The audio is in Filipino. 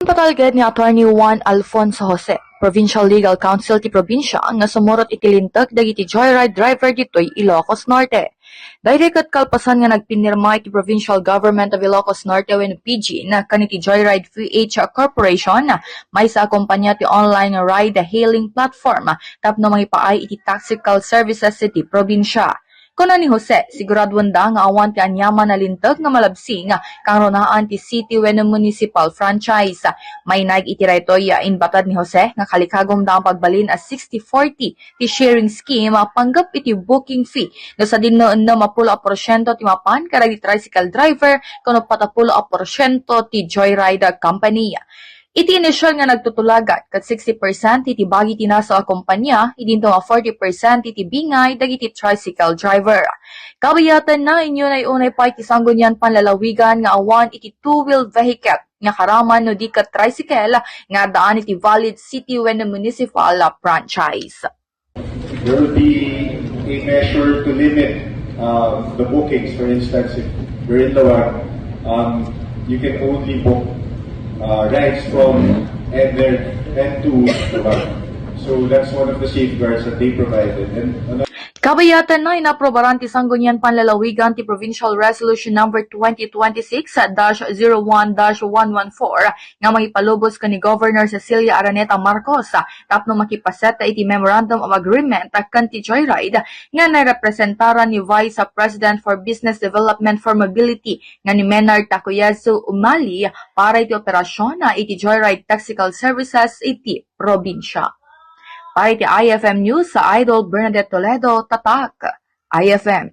Patalged ni Attorney Juan Alfonso Jose, Provincial Legal Counsel ti probinsya nga sumurot itilintag dagiti joyride driver ditoy Ilocos Norte. Direct kalpasan nga nagpinirma iti Provincial Government of Ilocos Norte wenno PG na kaniti Joyride PH Corporation may sa kumpanya ti online ride hailing platform tapno mangipaay iti taxical services iti probinsya. Kuna ni Jose, siguraduan da nga awan ti anyaman na lintag nga malabsing kang runaan ti city wenno municipal franchise. May nag-itiray toy inbatad ni Jose nga kalikagom da ang pagbalin as 60-40 ti sharing scheme panggap iti booking fee no sa dinno na mapulo a porsyento ti mapan karag tricycle driver kuno patapulo a porsyento ti joyride company. Iti inisyal nga nagtutulagat kat 60% iti bagi tinasa a kumpanya, idinto nga 40% iti bingay dagiti tricycle driver. Kabayatan na inyo na unay pa iti sanggunian panlalawigan nga awan iti two-wheel vehicle nga karaman no di kat tricycle nga daan iti valid city wenno municipal franchise. There will be a measure to limit the bookings. For instance, if you're in Lawag, you can only book rides from and to Lawag. So that's one of the safeguards that they provided. And Kabayatan na inaprobaran ti sanggunian panlalawigan ti Provincial Resolution number 2026-01-114 nga magipalubos kani Governor Cecilia Araneta Marcos tapno makipaseta iti Memorandum of Agreement kan ti Joyride nga narepresentaran ni Vice President for Business Development for Mobility nga ni Menard Takuyasu Umali para iti operasyon iti Joyride Taxical Services iti probinsya. Para iti IFM News sa Idol Bernadette Toledo, Tatak, IFM.